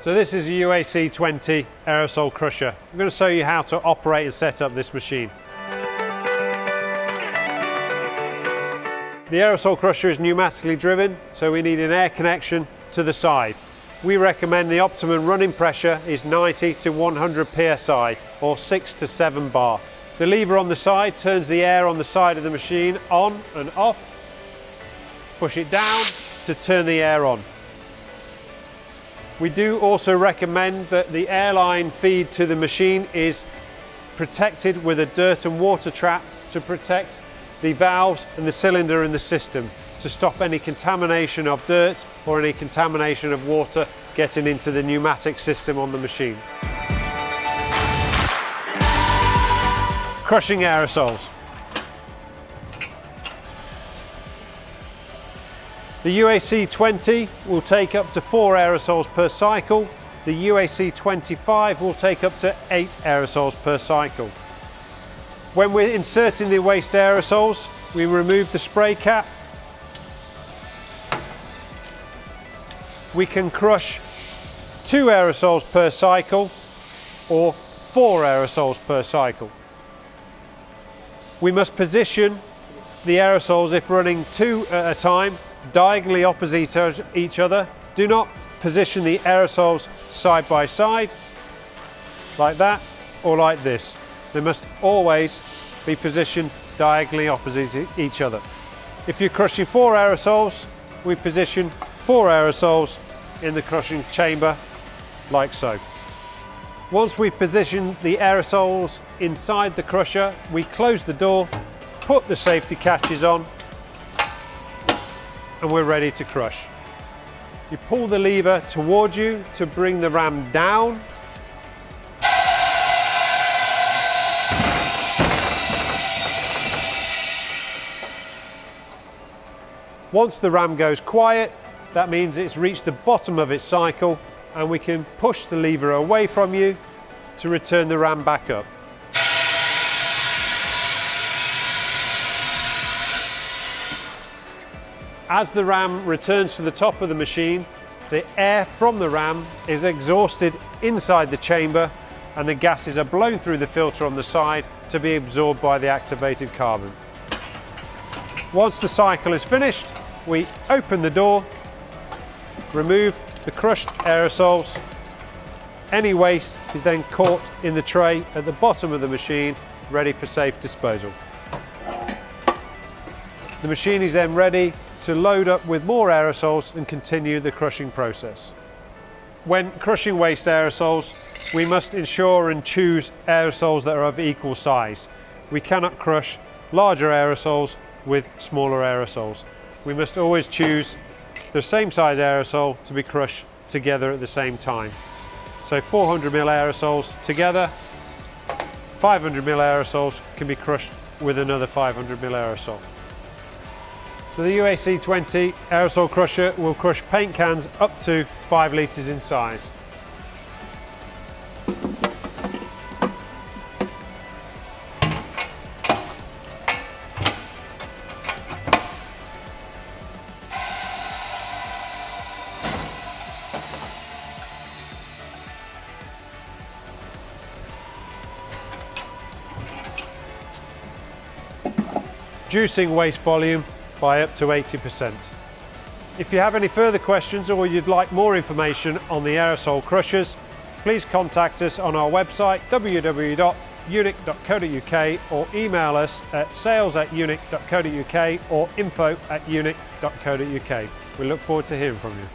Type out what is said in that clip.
So this is a UAC 20 aerosol crusher. I'm going to show you how to operate and set up this machine. The aerosol crusher is pneumatically driven, so we need an air connection to the side. We recommend the optimum running pressure is 90 to 100 psi or 6 to 7 bar. The lever on the side turns the air on the side of the machine on and off. Push it down to turn the air on. We do also recommend that the airline feed to the machine is protected with a dirt and water trap to protect the valves and the cylinder in the system to stop any contamination of dirt or any contamination of water getting into the pneumatic system on the machine. Crushing aerosols. The UAC 20 will take up to 4 aerosols per cycle. The UAC 25 will take up to 8 aerosols per cycle. When we're inserting the waste aerosols, we remove the spray cap. We can crush 2 aerosols per cycle or 4 aerosols per cycle. We must position the aerosols, if running 2 at a time, diagonally opposite each other. Do not position the aerosols side by side like that or like this. They must always be positioned diagonally opposite each other. If you're crushing 4 aerosols, we position 4 aerosols in the crushing chamber like so. Once we've positioned the aerosols inside the crusher, we close the door, put the safety catches on, and we're ready to crush. You pull the lever towards you to bring the ram down. Once the ram goes quiet, that means it's reached the bottom of its cycle, and we can push the lever away from you to return the ram back up. As the ram returns to the top of the machine, the air from the ram is exhausted inside the chamber and the gases are blown through the filter on the side to be absorbed by the activated carbon. Once the cycle is finished, we open the door, remove the crushed aerosols. Any waste is then caught in the tray at the bottom of the machine, ready for safe disposal. The machine is then ready to load up with more aerosols and continue the crushing process. When crushing waste aerosols, we must ensure and choose aerosols that are of equal size. We cannot crush larger aerosols with smaller aerosols. We must always choose the same size aerosol to be crushed together at the same time. So 400 ml aerosols together, 500 ml aerosols can be crushed with another 500 ml aerosol. So the UAC 20 aerosol crusher will crush paint cans up to 5 litres in size. Reducing waste volume by up to 80%. If you have any further questions or you'd like more information on the aerosol crushers, please contact us on our website www.unic.co.uk or email us at sales@unic.co.uk or info@unic.co.uk. We look forward to hearing from you.